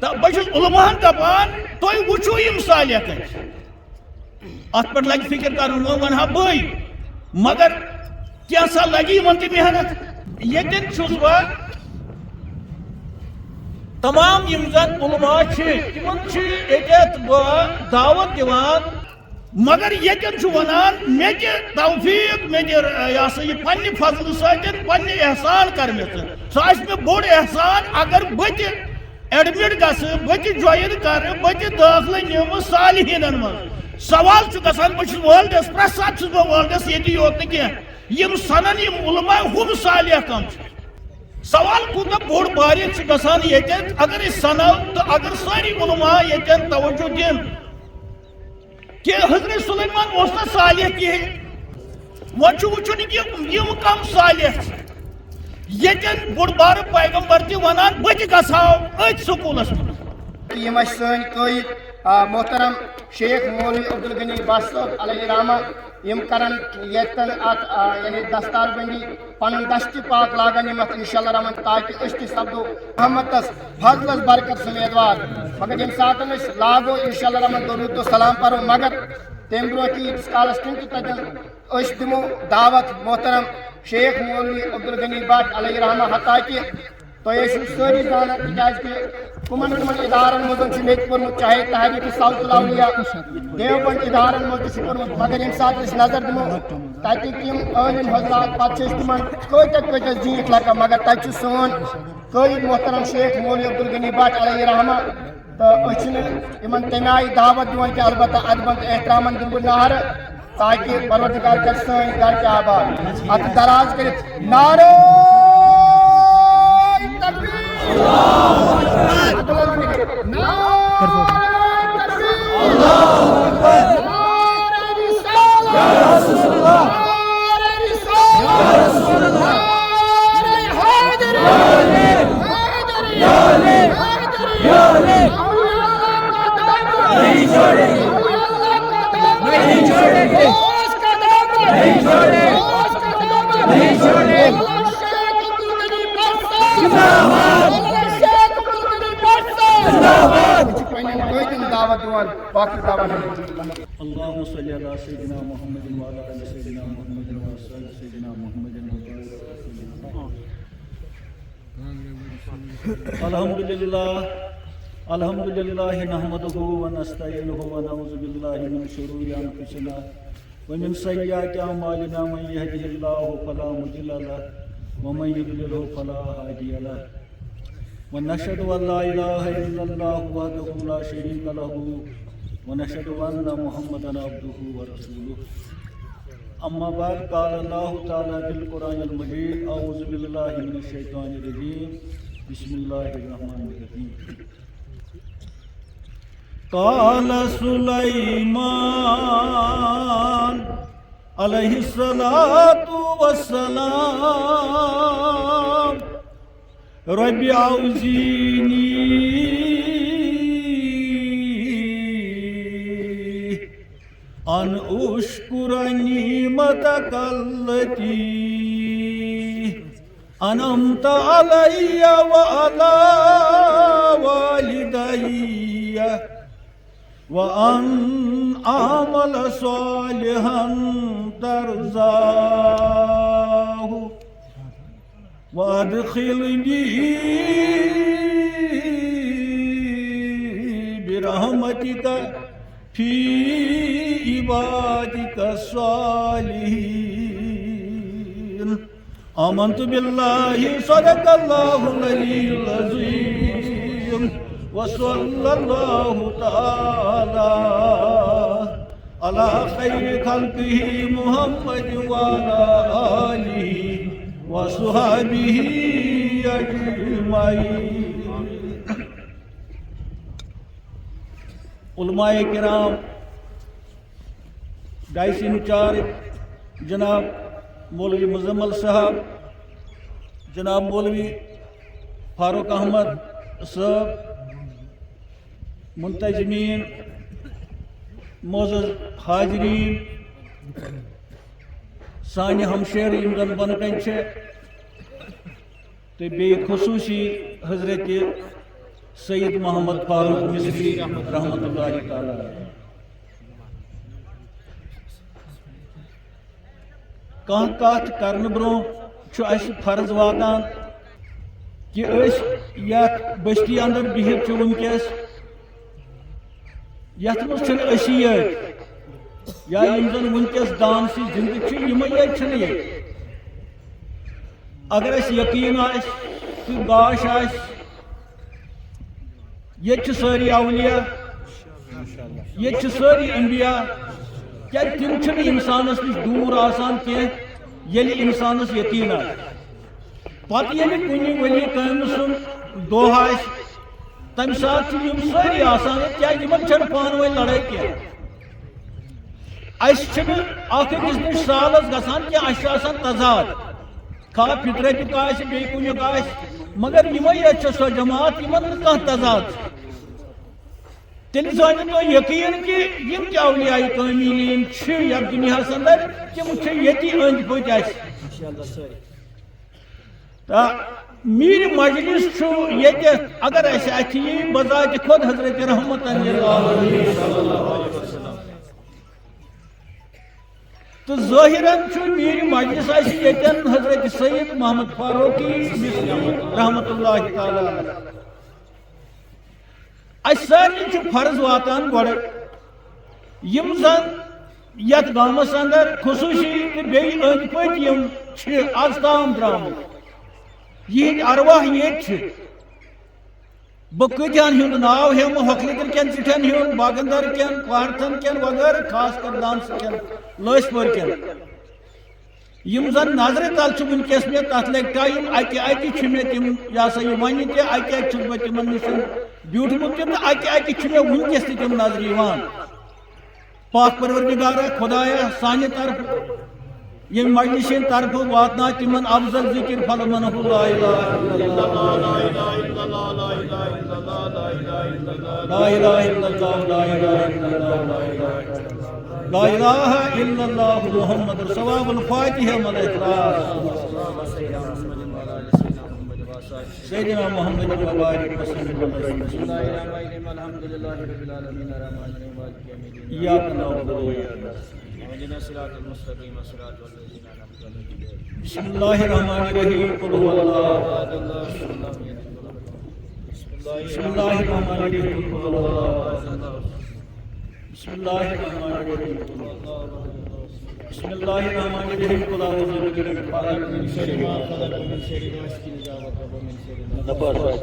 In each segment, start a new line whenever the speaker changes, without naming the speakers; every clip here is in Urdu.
تو بہت علماء دپان تھی وچھو یم صالح ات پہ لگہ فکر کرن ونہا بے مگر کیا سا لگی ان تہ محنت یتن چھس بہ تمام یم زن علماء تمن یت دعوت دیوان مگر یتن ونان مے توفیق مے یہ سا یہ پنہ فضل ستن پنہ احسان کرمت سہ مے بوڑ احسان اگر بت ایڈمٹ گھس بت جوائن کر بت داخلہ نم صالحین من سوال گھان بہت والدس پریت سات بہ والدس یہ یوت یم سنن یم علماء ہم صالح کم سوال کوتہ بوڑ باریک گھان یتن اگر اس سنو تو اگر ساری علماء یتن توجہ دن کہ حضرت سلیمان اس نا صالح کہین ون وچن یم کم صالح یتن بوڑ بار پیغمبر تہ ونان بت گھاو ات سکولس من
یم سن قائد محترم شیخ مولوی عبدالغنی بٹ صاحب علیہ رحمہ یم کرن یتن ات یعنی دستار بندی پن دشت پاک لاگن یم انشاء اللہ رحمان تاکہ اس سپدو محمدس فضلس برکت سمیدوار مگر یم سات لاگو انشاء اللہ رحمان درود و سلام پرو مگر تم برو کی کالس تم تتن دمو دعوت محترم شیخ مولوی عبدالغنی بٹ علیہ رحمہ حتاکہ تھی ساری زانان تک کمن کمن ادارن مزن مے پورمت چاہے تحریک صوت الاولیاء دیوبند ادارن مز پورمت مگر یم سات نظر دمو تتک تم عالم حضرات پتہ تمن کتہ زیٹھ لگان مگر تتہ سون قائد محترم شیخ مولوی عبدالغنی بٹ علیہ رحمہ تو ان تمہ آئی دعوت دان کہ البتہ ادب احترام دم بہ نہر تاکہ پروردگار کر سن گھر کے آباد ات دراز کرت نعرہ
اللهم صل على سيدنا محمد وعلى ال سيدنا محمد وعلى سيدنا محمد الحمد لله نحمده ونستعينه ونعوذ بالله من شرور انفسنا ومن سيئات اعمالنا من يهده الله فلا مضل له ومن يضلل فلا هادي له ونشهد ان لا اله الا الله وحده لا شريك له ونشهد ان محمدا عبده ورسوله اما بعد قال الله تعالى في القران المجيد اعوذ بالله من الشيطان الرجيم بسم الله الرحمن الرحيم قال سليمان عليه الصلاة والسلام رب أوزعني أن أشكر نعمتك التي أنعمت علي وعلى والدي وأن أعمل صالحا ترضاه وأدخلني برحمتك في عبادك الصالحين آمنت بالله صدق الله العلي العظيم وصلى الله تعالى على خير خلقه محمد وعلى آله وصحبه أجمعين. علماء کرام ڈائس انچارج جناب مولوی مزمل صاحب، جناب مولوی فاروق احمد صاحب، منتظمین، معزز حاضرین، سانہ ہمشیر یم زن بن کن تو بی خصوصی حضرت سید محمد فاروق مصری رحمۃ اللہ تعالی علیہ. کانٛہہ کتھ کرنہٕ برٛونٛہہ چھُ اَسہِ فرض واتان کہ أسۍ یتھ بستی اندر بِہِتھ چھِ وٕنکٮ۪س یتھ منٛز چھِنہٕ أسی یٲتۍ یا یِم زن وٕنکٮ۪س دانسی زندٕ چھِ یِمے یٲتۍ چھِنہٕ ییٚتہِ. اگر اَسہِ یقیٖن آسہِ تہٕ گاش آسہِ ییٚتہِ چھِ سٲری اولیا ییٚتہِ چھِ سٲری انبیا کیٛازِ تِم چھِنہٕ اِنسانس نِش دوٗر آسان کینٛہہ ییٚلہِ اِنسانس یقیٖن آسہِ. پتہٕ ییٚلہِ کُنہِ ؤلی کامہِ سُنٛد دۄہ آسہِ تمہِ ساتہٕ چھِ یِم سٲری آسان کیٛازِ یِمن چھنہٕ پانہٕ ؤنۍ لڑٲے کینٛہہ. اَسہِ چھِنہٕ اکھ أکِس نِش سالس گژھان کینٛہہ اَسہِ چھُ آسان تضاد خواہ فطرتُک آسہِ بیٚیہِ کُنیُک آسہِ مگر یِمے یٲتۍ چھِ سۄ جماعت یِمن نہٕ کانٛہہ تضاد چھُ. تیٚلہِ زٲنِو تُہۍ یقیٖن کہِ یِم تہِ اولیاء کٲمِلیٖن چھِ یتھ دُنیاہس اندر تِم چھِ ییٚتی أنٛدۍ پٔکۍ اَسہِ. تہٕ میٖر مجلس چھُ ییٚتٮ۪تھ اگر اَسہِ اَتھِ یی بذاتِ خود حضرت رحمتن تہٕ ظٲہِرن چھُ میٖر مجلس اَسہِ ییٚتٮ۪ن حضرت سید محمد فاروقی مصری رحمۃ اللہ تعالی علیہ. اَسہِ سارنٕے چھُ فرض واتان گۄڈٕ یِم زن یتھ گامس اندر خصوٗصی تہٕ بیٚیہِ أنٛدۍ پٔکۍ یِم چھِ آز تام درٛامٕتۍ یِہِنٛدۍ ارواح ییٚتہِ چھِ. بہٕ کۭتہن ہُنٛد ناو ہٮ۪مہٕ ہۄکھلِکر کٮ۪ن ژِٹھٮ۪ن ہُنٛد باگندر کٮ۪ن پارتھن کٮ۪ن وغٲرٕ خاص کر دانسہٕ کٮ۪ن لٲسۍ پورِ کٮ۪ن یِم زن نظرِ تل چھِ وٕنکٮ۪س مےٚ تتھ لگہِ ٹایم اکہِ اکہِ چھِ مےٚ تِم یہِ ہسا یہِ وَنہِ تہِ اکہِ اکہِ چھُس بہٕ تِمن نِش بیوٗٹھمُت تہِ تہٕ اکہِ اکہِ چھِ مےٚ وٕنکٮ۪س تہِ تِم نظرِ یِوان. پاک پروردگارا خۄدایا سانہِ طرفہٕ ییٚمہِ مجلسہِ ہِنٛدِ طرفہٕ واتناو تِمن افضل ذِکر فلمنہ لا الہ الا اللہ لا الہ الا اللہ لا الہ الا اللہ لا الہ الا اللہ لا الہ الا اللہ لا الہ الا اللہ محمد ثواب الفاتحہ والاخلاص سیدنا محمد وبارک وسلم. بسم اللہ الرحمن الرحیم الحمد للہ رب العالمین الرحمن الرحیم مالک یوم الدین ایاک نعبد و ایاک نستعین اهدنا الصراط المستقیم صراط الذین انعمت علیہم. بسم اللہ الرحمن الرحیم قل هو اللہ احد اللہ الصمد. بسم اللہ الرحمن الرحیم قل هو اللہ احد. بسم اللہ الرحمن الرحیم قل هو اللہ احد. بسم اللہ الرحمن الرحیم قل اعوذ برب الفلق من شر ما خلق ومن شر غاسق اذا وقب ومن شر النفاثات.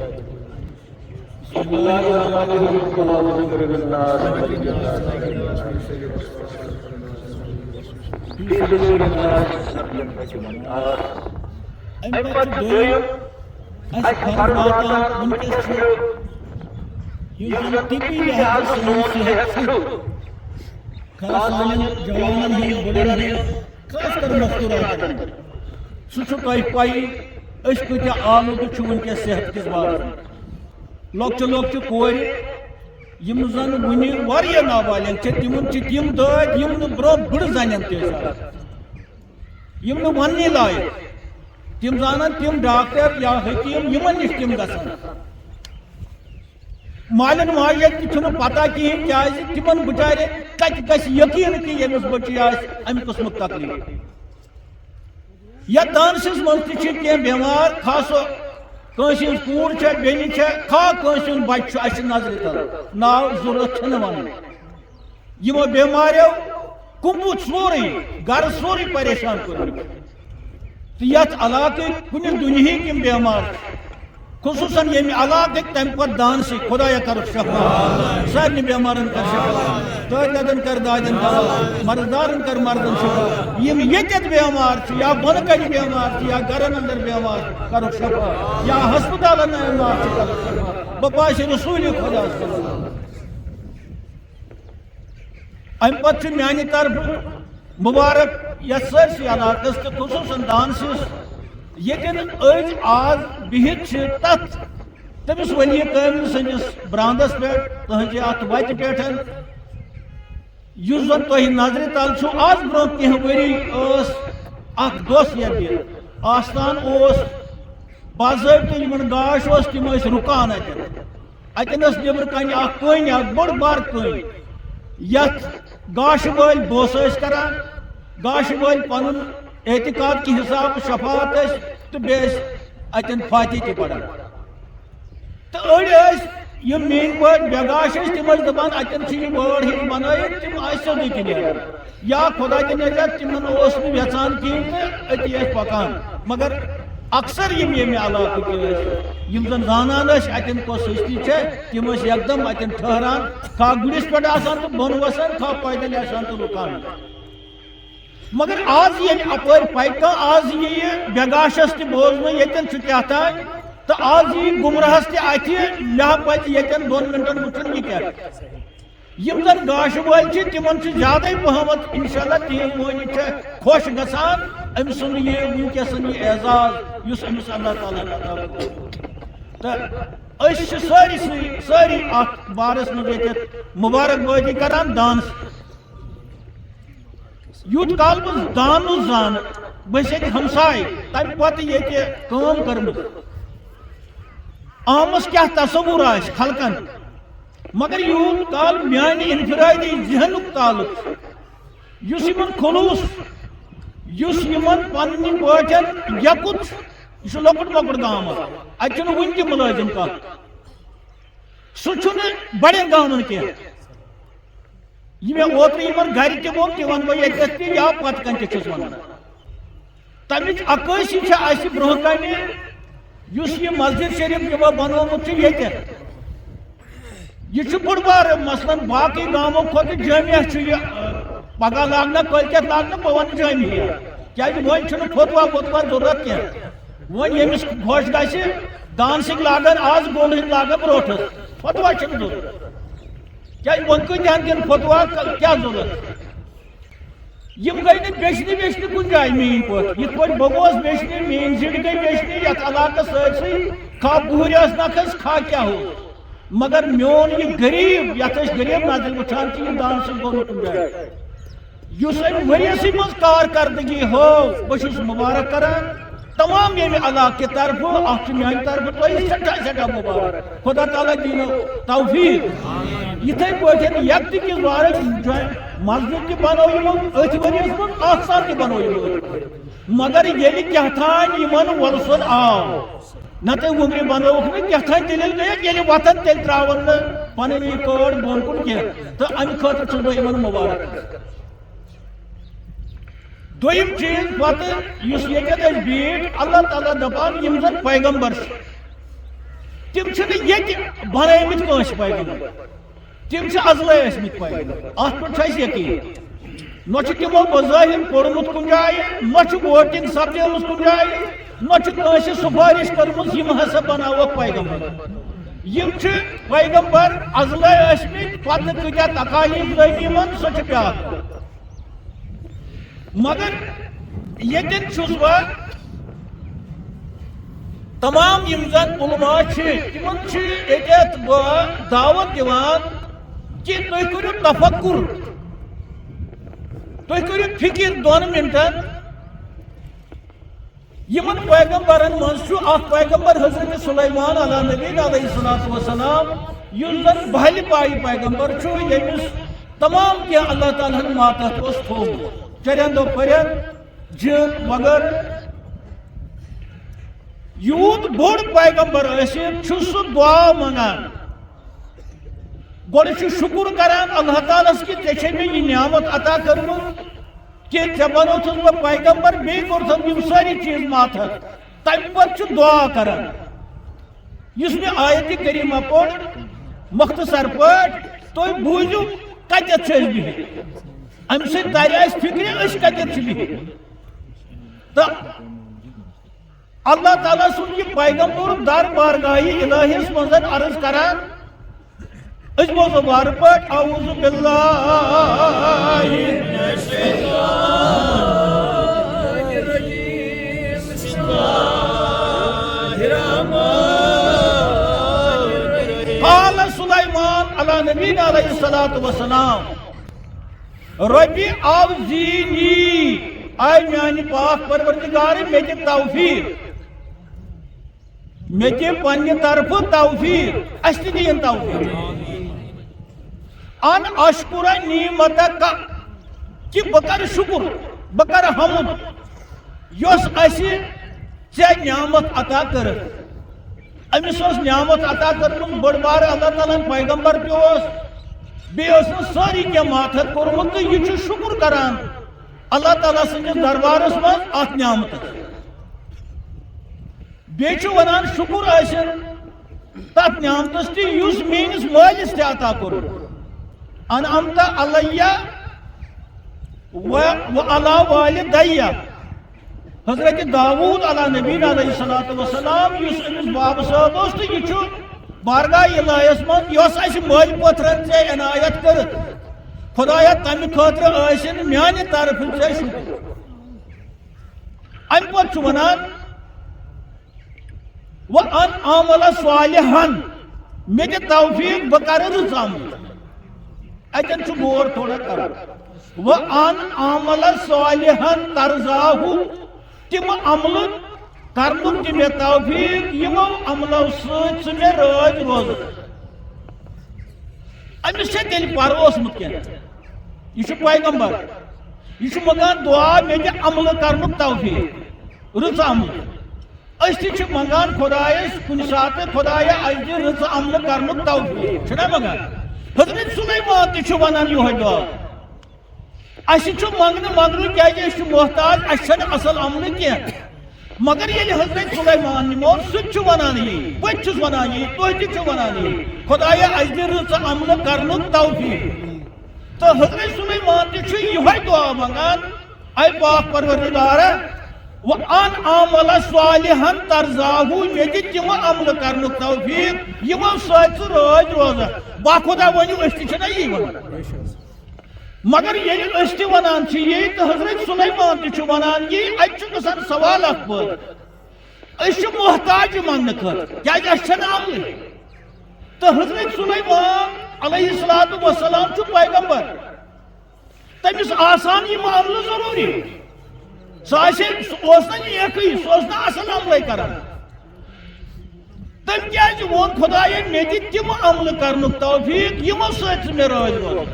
بسم اللہ الرحمن الرحیم قل اعوذ برب الناس ملک الناس من شر الوسواس في صدور الناس ينفث من النار. امہِ پتہٕ دوٚیِم اَسہِ فرض واتان وٕنکٮ۪س چھُ یُس زن طبی لحاظ سون صحت چھُ خاص سانٮ۪ن جوانن ہٕنٛدۍ بُڈن ہٕنٛدۍ خاص کر مستوٗراتن سُہ چھُ تۄہہِ پَیی أسۍ کۭتیاہ آلوٗدٕ چھُ وٕنکٮ۪س صحت کِس بارس منٛز. لۄکچہِ لۄکچہِ کورِ یِم زن وُنہِ واریاہ نابالغ چھِ تِمن چھِ تِم دٲدۍ یِم نہٕ برٛونٛہہ بٕڈٕ زنٮ۪ن تہِ ٲسۍ آسان یِم نہٕ وننٕے لایق. تِم زانن تِم ڈاکٹر یا حکیٖم یِمن نِش تِم گژھن. مالٮ۪ن ماجٮ۪ن تہِ چھُنہٕ پتہ کِہیٖنۍ کیٛازِ تِمن بِچارٮ۪ن کتہِ گژھِ یقیٖن کہِ ییٚمِس بٔچی آسہِ امہِ قٕسمُک تکلیٖف. یتھ دانسس منٛز تہِ چھِ کینٛہہ بٮ۪مار خاص کٲنٛسہِ ہٕنٛز کوٗر چھےٚ بیٚنہِ چھےٚ خاص کٲنٛسہِ ہُنٛد بچہِ چھُ اَسہِ نظرِ تل ناو ضروٗرت چھِنہٕ ونُن. یِمو بٮ۪ماریو کُمبُت سورُے گرٕ سورُے پریشان کوٚرمُت. تہٕ یتھ علاقٕکۍ کُنہِ دُنہِکۍ یِم بٮ۪مار خصوٗصن ییٚمہِ علاقٕکۍ تمہِ کھۄتہٕ دانسٕے خۄدایا کَرُکھ شفا سارنٕے بٮ۪مارن کر شفا دٲدٮ۪ن کر دادٮ۪ن دوا مرٕدارن کر مردن شفا. یِم ییٚتٮ۪تھ بٮ۪مار چھِ یا بۄنہٕ کنہِ بٮ۪مار چھِ یا گرن انٛدر بٮ۪مار کَرُکھ شفا یا ہسپتالن بٮ۪مار چھِ کَرُکھ شفا. بہٕ باسہِ رسوٗلِ خۄدا صلی. امہِ پتہٕ چھُ میانہِ طرفہٕ مُبارک یتھ سٲرسٕے علاقس تہٕ خصوٗصن دانسِس ییٚتٮ۪ن أسۍ آز بِہِتھ چھِ تتھ تٔمِس ؤلی کٲمِل سٕنٛدِس برٛانٛدس پٮ۪ٹھ تُہنٛزِ اتھ وتہِ پٮ۪ٹھ یُس زن تۄہہِ نظرِ تل چھُ. آز برٛونٛہہ کینٛہہ ؤری ٲس اکھ دۄس ییٚتہِ آستان اوس باضٲبطہٕ یِمن گاش اوس تِم ٲسۍ رُکان اتٮ۪ن اتن نبر کن کن بڑ بار کن یت گاش ول بوس کران گاش ول پن اعتقاد کی حساب شفاعت تو بیس اتن فاتح تہ پڑھان تو اڑ مین پہ بےگاش تم دپان اتن یہ وٲر ہی بنائت تم سیودی تہ نیران یا خدا تہ نجات تمن یژھان کہین تو اتی پکان مگر اکثر یہ علاقہ زن زانان اتن کس ہستی تم یکدم اتن ٹھہران کھا گڑس پہ آسان تو بن وسان کھا پیدل آسان تو لکان مگر آج یہ اپر پکا آج یہ بےگاشس تہ بوزن یتن کیا تھان تو آج یہ گمراہس تہ اتھ مے پہ یتن 2 منٹن وچن یہ کیا زن گاش ول تمن زیادہ پہمت انشاءاللہ تہذ معنی خوش گسان ام سن یہ ونکسن یہ اعزاز اس امس اللہ تعالیٰ عطا تو ساری ات بارس مز مبارک بادی کران دانس یوت کال مز دان زان بس ہمسائے تمہ پتہ یہ کام کرمت آمس کیا تصور آس خلقن مگر یوت کال میانہ انفرادی ذہنک تعلق اس خلوص اس پنہ پاٹن یکت یہ لکٹ مکٹ گام اتہ ون تہ ملازم کھانا سہ بڑین گامن کی یہ اوتر گھر تہ وون تہ ون بہ یتھ تہ یا پتہ کن تہ ونان تمچ عکاسی اس برہ کن اس یہ مسجد شریف بنومت یہ بڑ بار مثلا باقی گاموں کھت جامعہ پگہ لاگنا کلکت لاگنا بہ ون جامعہ کیازِ وۄنۍ چھُنہٕ فتوا ضرورت کینٛہہ وۄنۍ ییٚمِس خۄش گژھِ ڈانسِنگ لاگن آز گولڈن لاگن بروٹھس فتوا چھُنہٕ ضرورت کیازِ وۄنۍ کۭتیاہن دِن فتوا کیٛاہ ضرورت یم گئی نہٕ بیچنہِ ویچنہِ کُنہِ جایہِ میٛٲنۍ پٲٹھۍ یِتھ پٲٹھۍ بہٕ گوس بیچنہِ میٛٲنۍ زِٹھۍ گٔے بیچنہِ یتھ علاقس سٲرسٕے کھاہ بُہٕرۍ ٲس نکھس کھاہ کیٛاہ اوس مگر میون یہ غریب یتھ غریب نظر وچھان کہ یہ ڈانسنگ گوٚو نہٕ کُنہِ جایہِ یُس امہِ ؤرۍیَسٕے منٛز کارکردگی ہٲو بہٕ چھُس مُبارک کران تمام ییٚمہِ علاقہٕ کہِ طرفہٕ اکھ چھُ میانہِ طرفہٕ تۄہہِ سٮ۪ٹھاہ مُبارک خدا تعالیٰ دِیِنو توفیٖق یِتھَے پٲٹھۍ یَتھ تہِ کِس بارس مسجد تہِ بنوو یِمو أتھۍ ؤرۍیَس منٛز اکھ سال تہِ بنوو یِمو مگر ییٚلہِ کیٛاہتانۍ یِمن وولسُن آو نتہٕ وُمرِ بنووُکھ نہٕ کیٛاہتانۍ دٔلیٖل گٔیَکھ ییٚلہِ وتھن تیٚلہِ ترٛاوَن نہٕ پنٕنۍ یہِ کٲڈ بۄن کُن کینٛہہ تہٕ اَمہِ خٲطرٕ چھُس بہٕ یِمن مُبارک دوٚیِم چیٖز پتہٕ یُس ییٚتٮ۪تھ أسۍ بیٖٹھ اللہ تعالیٰ دپان یِم زن پیغمبر چھِ تِم چھِنہٕ ییٚتہِ بنٲومٕتۍ کٲنٛسہِ پیغمبر تِم چھِ ازلے ٲسمٕتۍ پیغمبر اتھ پٮ۪ٹھ چھُ اَسہِ یقیٖن نہ چھُ تِمو بظٲہِر پوٚرمُت کُنہِ جایہِ نہ چھُ ووٹِنٛگ سپدیمٕژ کُنہِ جایہِ نہ چھُ کٲنٛسہِ سُفٲرِش کٔرمٕژ یِم ہسا بناووکھ پیغمبر یِم چھِ پیغمبر ازلے ٲسمٕتۍ پتہٕ کۭتیاہ تکالیٖف لٔگۍ یِمن سۄ چھِ بیٛاکھ مگر ییٚتٮ۪ن چھُس بہٕ تمام یِم زن علما چھِ تِمن چھِ ییٚتٮ۪تھ بہٕ دعوت دِوان کہ تُہۍ کٔرِو تفکر تُہۍ کٔرِو فِکر 2 منٹن یمن پیغمبرن منٛز چھُ اکھ پیغمبر حضرت سلیمان علیٰ نبی علیہ الصلوۃ والسلام یُس زن بہلہِ پایہِ پیغمبر چھُ ییٚمِس تمام کینٛہہ اللہ تعالیٰ ہن ماتحت اوس تھوٚومُت چرندو پرند جن مگر یوت بوڑ پیغمبر ٲسِتھ چھُ سُہ دعا منگان گۄڈٕ چھُ شُکُر کران اللہ تعالیٰ ہس کہ ژےٚ چھے مےٚ یہِ نعمت عطا کٔرمٕژ کہ ژےٚ بنوتھُس بہٕ پیغمبر بیٚیہِ کوٚرتھم یِم سٲری چیٖز ماتحت تمہِ پتہٕ چھُ دعا کران یُس مےٚ آیتہِ کریٖمہ پوٚر مختصر پٲٹھۍ تُہۍ بوٗزِو کتٮ۪تھ چھِ أسۍ بِہِتھ امہِ سۭتۍ ترِ اسہِ فِکرِ أسۍ کتٮ۪تھ چھِ بِہِتھ تہٕ اللہ تعالیٰ سُنٛد یہِ پیغمبر در بارگاہہِ الٰہِیَس منٛز عرض کران أسۍ بوزو وارٕ پٲٹھۍ اعوذ باللہ من الشیطان الرجیم بسم اللہ الرحمن الرحیم قال سلیمان علیٰ نبی علیہ الصلوۃ والسلام ربی اوزینی آئے میانی پاک پروردگار مے دِ توفیق مے دِ پننہِ طرفہٕ توفیق اَسہِ تہِ دِیِن توفیق ان اشکر نعمتک کہ بہ کر شکر بہ کر حمد یس اَسہِ ژےٚ نعمت عطا کر أمِس ٲس نعمت عطا کٔرمٕژ بٔڑ بار اللہ تعالیٰ ہن پیغمبر تہِ اوس بیٚیہِ ٲس نہٕ سٲری کینٛہہ ماتحت کوٚرمُت تہٕ یہِ چھُ شکر کران اللہ تعالیٰ سٕنٛدِس دربارس منٛز اتھ نعمتس بیٚیہِ چھُ ونان شکر ٲسِن تتھ نعمتس تہِ یُس میٲنِس مٲلِس تہِ عطا کوٚرمُت انعمت علیہ وعلی والدیہ حضرت داود علیہ نبی علیہ السلام اس امس باب صاحب اس تو یہ بارگاہ الہیس من یس اس مل پتھرن ژے عنایت کرت خدایا تمہ خاطر ٲسِن میانہ طرف ژے شکر ام پتہ ونان وان عمل صالحا مے دِ توفیق بہ کر رٕژ عمل اتن چھ غور تھوڑا کر وان عمل صالحا ترضاہ تم عمل کرنک دِ مے توفیق یمو عملو سۭتۍ ژٕ مے رٲضۍ روز أمِس چھےٚ تیٚلہِ پرٕ اوسمُت کینٛہہ یہِ چھُ پیغمبر یہِ چھُ منگان دعا مے دِ عملہٕ کرنُک توفیق رٕژ عمل أسۍ تہِ چھِ منگان خۄدایس کُنہِ ساتہٕ خۄدایا اَسہِ دِ رٕژ عملہٕ کرنُک توفیق چھُنا منگان حضرت سلیمان تہِ چھُ ونان یِہوے دعا اَسہِ چھُ منگنہٕ منگنہٕ کیازِ أسۍ چھِ محتاج اَسہِ چھنہٕ اصل عملہٕ کینٛہہ مگر ییٚلہِ حضرت سلیمان نِمو سُہ تہِ چھُ ونان یی بہٕ تہِ چھُس ونان یی تُہۍ تہِ چھِو ونان یی خۄدایا اَسہِ دِ رٕژ عملہٕ کرنُک توفیق تہٕ حضرت سلیمان تہِ چھُ یِہوے دعا منگان اے پاک پروردگارا وان عمل صالحا ترضاہ مے دِ تِم عملہٕ کرنُک توفیق یِمو سۭتۍ ژٕ رٲضۍ روزکھ باخۄدا ؤنِو أسۍ تہِ چھِنا یی ونان مگر ییٚلہِ أسۍ تہِ ونان چھِ یی تہٕ حضرت سلیمان تہِ چھُ ونان یی اتہِ چھُ گژھان سوال اکھ پٲدٕ أسۍ چھِ محتاج منگنہٕ خٲطرٕ کیازِ اَسہِ چھنہٕ عملٕے تہٕ حضرت سلیمان علیہ الصلوۃ والسلام چھُ پیغمبر تٔمِس آسان یِم عملہٕ ضروٗری سُہ اوس نہٕ نیکٕے سُہ اوس نہٕ اصل عملے کران تٔمۍ کیازِ ووٚن خۄدایا مے دِ تِم عملہٕ کرنُک توفیق یِمو سۭتۍ ژٕ مے رٲضۍ روز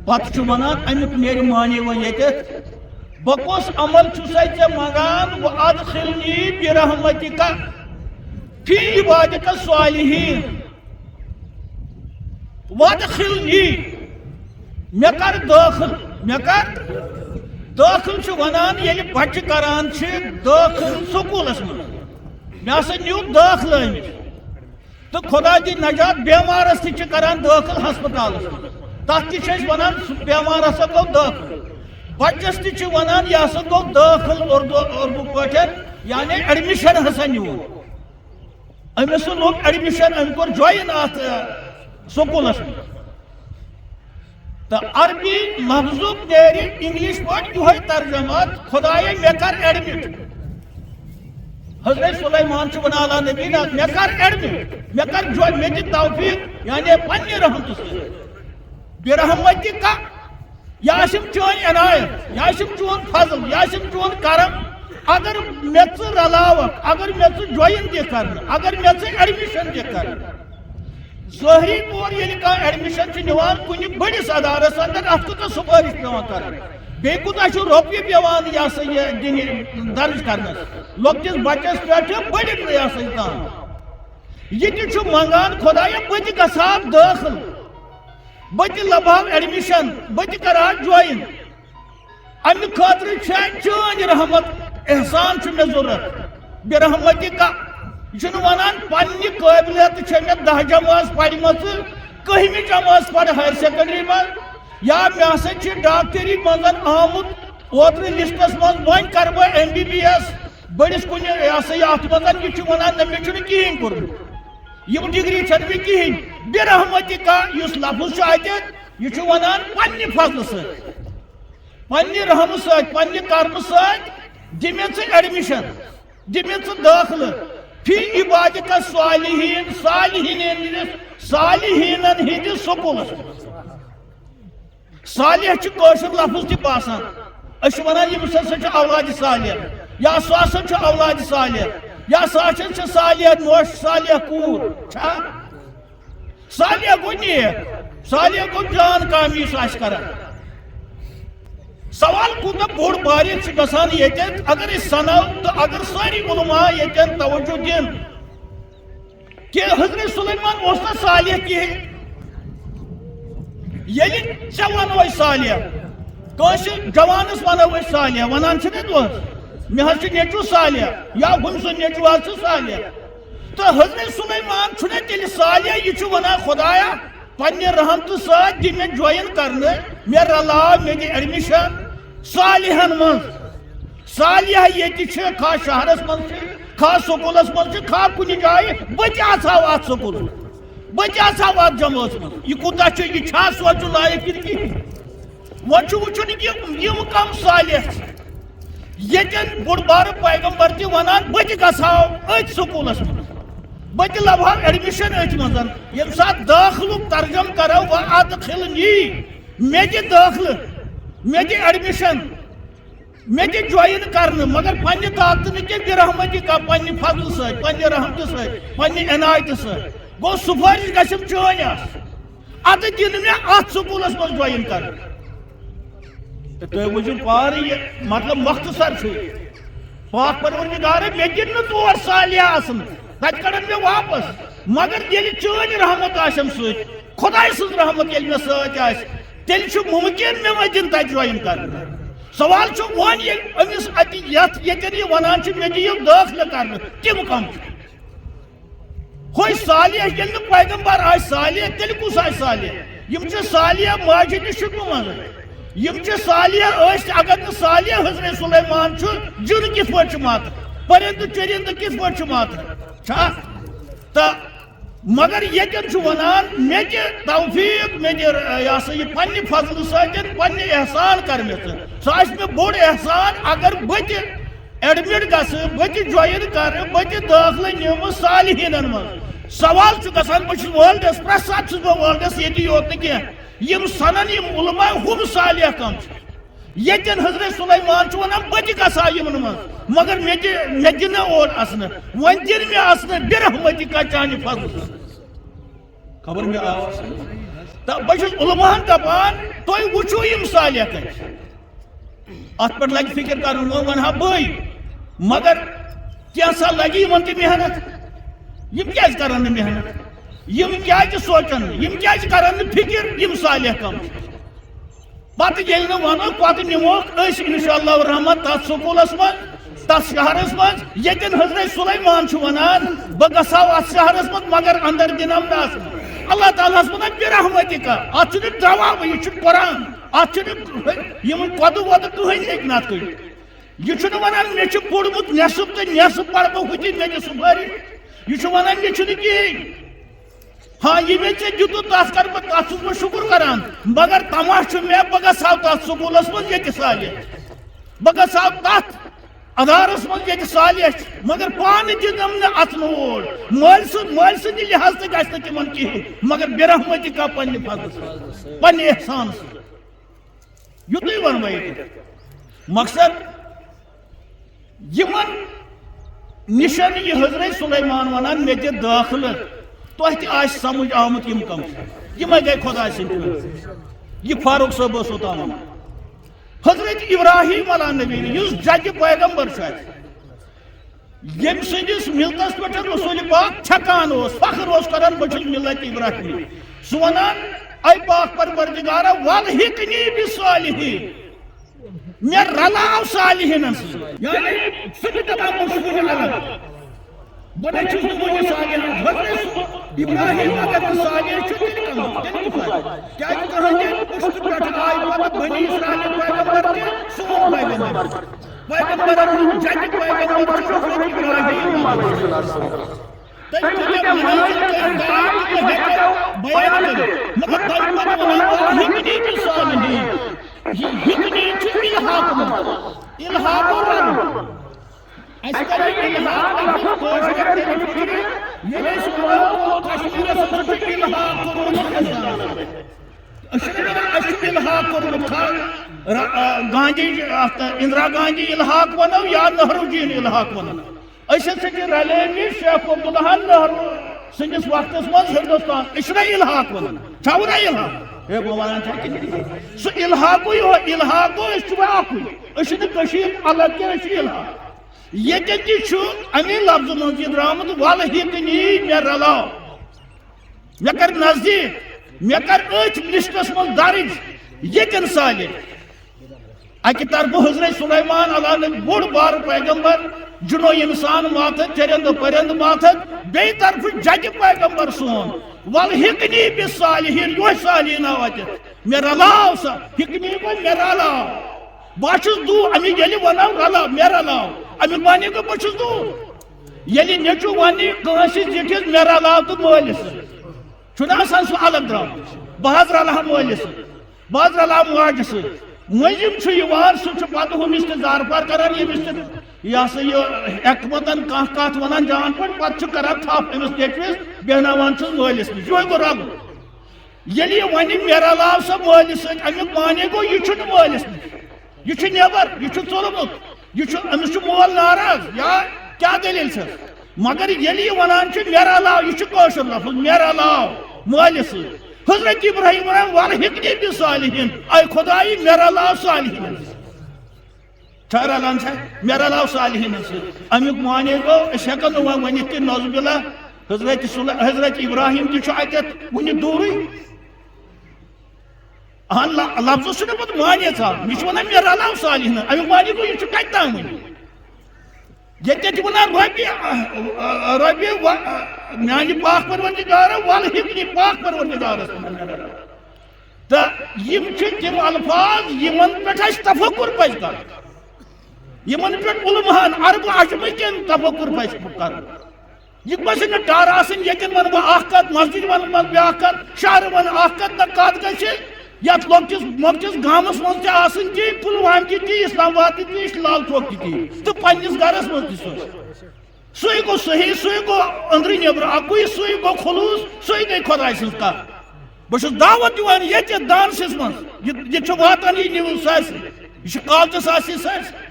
پتہٕ چھُ ونان امیُک نیرِ معنی وۄنۍ ییٚتٮ۪تھ بہٕ کُس عمل چھُسے ژےٚ منگان وادخلنی برحمتک فی عبادک الصالحین وادخلنی مے کر دٲخل چھُ ونان ییٚلہِ بچہِ کران چھِ دٲخل سکوٗلس منٛز مےٚ ہسا نیوٗ دٲخلہٕ أمِس تہٕ خۄدا دِ نجات بٮ۪مارس تہِ چھِ کران دٲخل ہسپتالس منٛز تتھ تہِ چھِ أسۍ ونان سُہ بٮ۪مار ہسا گوٚو دٲخل بچس تہِ چھِ ونان یہِ ہسا گوٚو دٲخل اردو پٲٹھۍ یعنی ایڈمِشن ہسا نیوٗ أمِس لوٚگ ایڈمِشن أمۍ کوٚر جوین اتھ سکوٗلس منٛز تہٕ عربی لفظُک نیرِ انگلش پٲٹھۍ یِہوے ترجمات خۄدایا مے کر ایڈمِٹ حضرت سلیمان چھُ ونان اللہ نبی مے کر ایڈمِٹ مے کر جوین مے دِ توفیق یعنی پننہِ رحمتہٕ سۭتۍ برحمتک یہ آسم چون عنایت یہ آسم چون فضل یہ آسم چون کرم اگر مے ژٕ رلاوکھ اگر مے ژٕ جوین دِ کرنہٕ اگر مے ژٕ ایڈمِشن دِ کرنہٕ ظٲہری طور ییٚلہِ کانٛہہ ایڈمِشن چھُ نِوان کُنہِ بٔڑِس ادارس اندر اتھ کوٗتاہ سُفٲرِش پیوان کرٕنۍ بیٚیہِ کوٗتاہ چھُ رۄپیہِ پیوان یہِ ہسا یہِ دِنہِ درٕج کرنس لۄکٹِس بچس پٮ۪ٹھ بٔڑِس یہِ ہسا یہِ تام یہِ تہِ چھُ منگان خۄدایا بہٕ تہِ گژھٕ ہا دٲخل بہٕ تہِ لبہٕ ہا ایڈمِشن بہٕ تہِ کرٕ ہا جوین امہِ خٲطرٕ چھےٚ چٲنۍ رحمت احسان چھُ مےٚ ضروٗرت برحمتک یہِ چھُنہٕ ونان پننہِ قٲبلیت چھےٚ مےٚ 10 جمٲژ پرِمژٕ 11مہِ جمٲژ پرٕ ہایر سیکنڈری منٛز یا مےٚ ہسا چھِ ڈاکٹری منٛز آمُت اوترٕ لسٹس منٛز وۄنۍ کرٕ بہٕ MBBS بٔڑِس کُنہِ یہِ ہسا یہِ اتھ منٛز یہِ چھُ ونان نہ مےٚ چھُنہٕ کِہینۍ کوٚرمُت یِم ڈگری چھنہٕ مےٚ کِہینۍ برحمتک یُس لفظ چھُ اتٮ۪تھ یہِ چھُ ونان پننہِ فضلہٕ سۭتۍ پننہِ رحمہٕ سۭتۍ پننہِ کرمہٕ سۭتۍ دِ مےٚ ژٕ ایڈمِشن دِ مےٚ ژٕ دٲخلہٕ فی عبادک الصالحین صالحینن ہٕنٛدِس سکوٗلس صالح چھُ کٲشُر لفظ تہِ باسان أسۍ چھِ ونان ییٚمِس ہسا چھُ اولادِ صالح یا سا اولاد صالح یا سا صالح نوش صالح کور صالح گو نیک صالح گو جان کامی کران سوال کوتہ بوڑ باریک گژھان ییٚتٮ۪ن اگر أسۍ سنو تو اگر ساری علماء ییٚتٮ۪ن توجہ دن کہ حضرت سلیمان اوس نہٕ صالح کِہیٖنۍ ییٚلہِ ژےٚ ونو أسۍ صالح کٲنٛسہِ جوانس ونو أسۍ صالح ونان چھِنہ دۄہس مےٚ حظ چھُ نیٚچوٗ صالح یا ہُمۍ سُنٛد نیٚچوٗ حظ چھُ صالح تہٕ حضرت سلیمان چھُنہ تیٚلہِ صالح یہِ چھُ ونان خۄدایا پننہِ رحمتہٕ سۭتۍ دِ مےٚ جوین کرنہٕ مےٚ رلاو مےٚ دِ ایڈمِشن صالحن منٛز صالح ییٚتہِ چھِ کھا شہرس منٛز چھِ کھا سکوٗلس منٛز چھِ کھا کُنہِ جایہِ بہٕ تہِ آسہٕ ہا اتھ سکوٗلس بہٕ تہِ آسہٕ ہا اتھ جمٲژ منٛز یہِ کوٗتاہ چھُ یہِ چھا سونٛچُن لایق کِنہٕ کِہیٖنۍ وۄنۍ چھُ وٕچھُن یِم کم صالح چھِ ییٚتٮ۪ن بوٚڑ بارٕ پیغمبر تہِ ونان بہٕ تہِ گژھٕ ہا أتھۍ سکوٗلس منٛز بہٕ تہِ لبہٕ ہا ایڈمِشن أتھۍ منٛز ییٚمہِ ساتہٕ دٲخلُک ترجم کرو وَ ادخلنی مےٚ دِ دٲخلہٕ مےٚ دِ ایڈمِشن مےٚ دِ جوین کرنہٕ مگر پننہِ طاقتہٕ نہٕ کینٛہہ برحمتی کا پننہِ فضلہٕ سۭتۍ پننہِ رحمتہٕ سۭتۍ پننہِ عنایتہٕ سۭتۍ گوٚو سُفٲرِش گژھٮ۪م چٲنۍ آسٕنۍ ادٕ دِنہٕ مےٚ اتھ سکوٗلس منٛز جوین کرنہٕ تہٕ تُہۍ وٕچھِو پانہٕ یہِ مطلب مختصر چھُ پاک پروردگارے مےٚ دِن نہٕ تور صالح آسُن تتہِ کڑن مےٚ واپس مگر ییٚلہِ چٲنۍ رحمت آسٮ۪م سۭتۍ خۄداے سٕنٛز رحمت ییٚلہِ مےٚ سۭتۍ آسہِ تیٚلہِ چھُ مُمکِن مےٚ وۄنۍ دِن تتہِ جوین کرنہٕ سوال چھُ وۄنۍ ییٚلہِ أمِس اَتہِ یتھ ییٚتٮ۪ن یہِ ونان چھِ مےٚ دِیِو دٲخلہٕ کرنہٕ تِم کم چھِ ہوے صالح ییٚلہِ نہٕ پیغمبر آسہِ صالح تیٚلہِ کُس آسہِ صالح یِم چھِ صالح ماجہِ نِش شُکمہٕ منٛز یِم چھِ صالح ٲسۍ اگر نہٕ صالح حضرت سلیمان چھُ جِن کِتھ پٲٹھۍ چھُ ماتہٕ پٔرِندٕ چٔرِندٕ کِتھ پٲٹھۍ چھُ ماتہٕ چھا تہٕ مگر ییٚتٮ۪ن چھُ ونان مےٚ دِ توفیٖق مےٚ دِ یہِ ہسا یہِ پننہِ فضلہٕ سۭتۍ پننہِ احسان کر مےٚ ژٕ سُہ آسہِ مےٚ بوٚڑ احسان اگر بہٕ تہِ ایڈمِٹ گژھٕ بہٕ تہِ جوین کرٕ بہٕ تہِ دٲخلہٕ نِمہٕ صالحیٖنن منٛز سوال چھُ گژھان بہٕ چھُس وٲلڈس پرٛٮ۪تھ ساتہٕ چھُس بہٕ وٲلڈس ییٚتی یوت نہٕ کینٛہہ یِم سنن یِم علماء ہُم صالح کم چھِ ییٚتٮ۪ن حضرت سلیمان چھُ ونان بہٕ تہِ گژھٕ ہا یِمن منٛز مگر مےٚ دِ نہٕ اور اژنہٕ وۄنۍ دِن مےٚ اژنہٕ برحمتی کا چانہِ فضلہٕ خبر مےٚ آو تہٕ بہٕ چھُس علماہن دپان تُہۍ وٕچھِو یِم صالح کتہِ چھِ اتھ پٮ۪ٹھ لگہِ فکر کرُن وۄنۍ ونہٕ ہا بٕے مگر کینٛژھا لگہِ یِمن تہِ محنت یِم کیازِ کرن نہٕ محنت یِم کیازِ سونٛچن نہٕ یِم کیازِ کرن نہٕ فکر یِم صالح کم چھِ پتہٕ ییٚلہِ نہٕ ونو پتہٕ نِموکھ أسۍ انشاء اللہ رحمت تتھ سکوٗلس منٛز تتھ شہرس منٛز ییٚتٮ۪ن حضرت سلیمان چھُ ونان بہٕ گژھٕ ہا اتھ شہرس منٛز مگر اندر دِنم نہٕ آسن اللہ تعالیٰ ہس ونان برحمتی کا اتھ چھُنہٕ جواب یہِ چھُ قرآن اتھ چھُنہٕ یِمن قۄدٕ وۄدٕ کٕہٕنۍ ہیٚکہِ نتھ کٔرِتھ یہِ چھُنہٕ ونان مےٚ چھُ پوٚرمُت نٮ۪صٕف تہٕ نٮ۪صٕف پرٕ بہٕ ہُتہِ مےٚ دِ سُفٲرِش یہِ چھُ ونان مےٚ چھُنہٕ کِہیٖنۍ ہاں یہِ مےٚ ژےٚ دِتُتھ تتھ کرٕ بہٕ تتھ چھُس بہٕ شُکر کران مگر تماش چھُ مےٚ بہٕ گژھٕ ہا تتھ سکوٗلس منٛز ییٚتہِ صالح بہٕ گژھٕ ہا تتھ ادارس منٛز ییٚتہِ صالح چھِ مگر پانہٕ دِنم نہٕ اژنہٕ اور مٲلۍ سٕنٛدِ لحاظ تہِ گژھِ نہٕ تِمن کِہیٖنۍ مگر برحمتی کا پننہِ فضلہٕ سۭتۍ پننہِ احسان سۭتۍ یُتُے ونہٕ بہٕ ییٚتہِ مقصد یِمن نِشن یہِ حضرت سلیمان ونان مےٚ دِ دٲخلہٕ تۄہہِ تہِ آسہِ سمجھ آمُت یِم کم چھِ یِمے گٔے خۄداے سٕنٛدۍ یہِ فاروق صٲب اوس اوٚتام ونان حضرت ابراہیم علیٰ نبی یُس ججہِ پیغمبر چھُ اَتہِ ییٚمہِ سٕنٛدِس مِلتس پٮ۪ٹھ رسوٗلِ پاک چھکان اوس فخر اوس کران بہٕ چھُس مِلت ابراہیمی سُہ ونان اے پاک پروردگارا والحقنی بِصالحیٖن مےٚ رلاو صالحیٖنن سۭتۍ یعنی سُہ تہِ دپان بہٕ چھُس وُنہِ الگ بہٕ نَے چھُس نہٕ وُنہِ صالحن حضرت ابراہیم اگر نہٕ صالح چھُ تیٚلہِ کیٛازِ کٕہٕنۍ تہِ پُشتہٕ پٮ۪ٹھ آیہِ پتہٕ بنی اسرائیل پیغمبر تہِ سون پیغمبر پیغمبرن ہُنٛد ججہِ پیغمبر چھُ حضرت ابراہیم تٔمۍ کۭتیاہ مناظر کٔرۍ بہٕ ہٮ۪کو بیان کٔرِتھ مگر تَمہِ پتہٕ ونان والحقنی بِصالحیٖن یہِ حقنی چھُ الحاق الحاق رب اَسہِ کَرے الحاق لفظ کٲشرٮ۪ن تیٚلہِ فِکرِ ییٚلہِ أسۍ وَنو کشمیٖرس منٛز چھُ الحاق کوٚرمُت اِنسانس أسۍ چھِنہٕ وَنان اَسہِ چھُ الحاق کوٚرمُت گاندھی اندرا گاندھی الحاق ونو یا نہرو جین الحاق ونو اس رلے شیخ عبداللہ نہرو سندس وقت مز ہندوستان یہ الحاق ونان چھونا الحاق ہے ونان سہ الحاق الگ کی الحاق یہ امی لفظ مزید درامت ول ہکنی مے رلاو مے کر نزدیک مے کر ات لسٹس من درج یہ سالے اکہ طرف حضرت سلیمان علیہ بوڑ بار پیغمبر جنو انسان ماتت چرند پرند ماتت بی طرف جج پیغمبر سون ول ہکنی بالصالحین یہ صالحین واتت مے رلاو سا ہکنی کو مے رلاو باشس دو امی یلی وناو رلاو مے رلاو امی وانی کو باشس دو یلی نیچو وانی کانسی زٹھس مے رلاو تو مولس چھنا آسان سو الگ درام بہت رلاو مولس بہت رلاو مواجس مجم سہ پتہ ہمس زارپار کران یہ سا یہ حکمتن کت ونان جان پہ پتہ کران تھپ امس نیچوس بیہناوان مالس نش یہ گو رل یل ون مے رلاو سا مالس ست امیک معنی گو یہ مالس نش یہ نیبر یہ ژولمت امس مول ناراض یا کیا دلیل مگر یل یہ ونان مے رلاو یہ کوشر لفظ مے رلاو مالس ست حضرت ابراہیم ول ہکنی بالصالحین اے خدائی مے رلاو صالحین چھا رلان سا مے رلاو صالحین امیک معنی گو اس ہیکو نہ ونت کہ نعوذ باللہ حضرت ابراہیم تہ اتت ون دوری لفظ چھ پتہ معنی ژھان یہ ونان مے رلاو صالحین امیک معنی گو یہ کتہ تام ون یہ ونان ربی میانہ پاک پروردگار ول ہکنی پاک پروردگارس تو یم تم الفاظ یمن پہ تفکر پز کر یمن پہ علماءن عرب عجم کن تفکر پز کر یہ پہ ڈر آن یتن ون بہ اخ کت مسجد ون بیا کت شہر ون اخ کت نا کت گھس یت لۄکٹِس مۄکٹِس گامس منٛز تہِ آسٕنۍ تی پُلوامہ تہِ تی اسلام آباد تہِ تی لال چوک تہِ تی تہٕ پننِس گرس منٛز تہِ سُے گوٚو صحیح سُے گوٚو أنٛدرٕ نٮ۪برٕ اکُے سُے گوٚو خلوٗص سُے گٔے خۄداے سٕنٛز کتھ بہٕ چھُس دعوت دِوان ییٚتہِ دانسس منٛز یہِ چھُ واتان یہِ نِوٕز سارسٕے یہِ چھُ کالچس آسہِ سارسٕے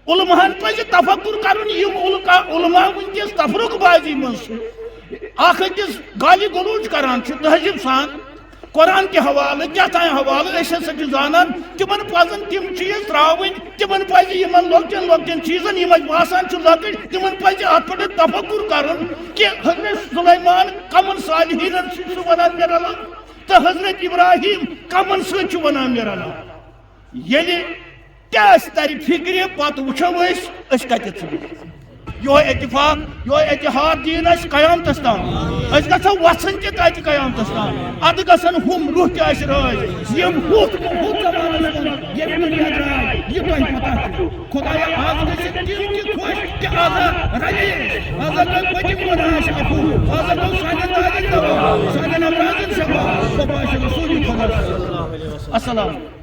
علماہن پزِ تفکر کرُن یِم علما وٕنکیٚس تفرق بازی منٛز چھِ اکھ أکِس گالی گلوچ کران چھِ تہذیب سان قرآن کے حوالہ کیا تھا حوالہ اس سے زانان تمن پزن تم چیز تراؤن تمن پز یمن لۄکٹٮ۪ن لۄکٹٮ۪ن چیزن یم باسان چھ لۄکٕٹۍ تمن پز اتھ پٮ۪ٹھ تفکر کرُن کہ حضرت سلیمان کمن صالحینن سۭتۍ چھُ ونان مے رلاو تہٕ حضرت ابراہیم کمن سۭتۍ چھُ ونان مے رلاو ییٚلہِ تہِ اسہِ ترِ فکرِ پتہٕ وٕچھو أسۍ کتٮ۪تھ چھِ یہ اتفاق یہ اتحاد دین اس قیامتس تام اس گژھو وژھن تہِ تتہِ قیامتس تام ادٕ گژھن ہُم روح تہِ اسہِ رٲضۍ یم ہُتھ زمانس منٛز ییٚمہِ دُنیا درٛاے یہِ تۄہہِ پتہ چھُ خۄدایا آز گژھِ تِم تہِ خۄش کہ آزا رلے آزا گوٚو پٔتِم گۄناہ چھِ عفو آزا گوٚو سانٮ۪ن دادٮ۪ن دوا سانٮ۪ن امراضن شفا بابا چھُ رسول خۄدا السلام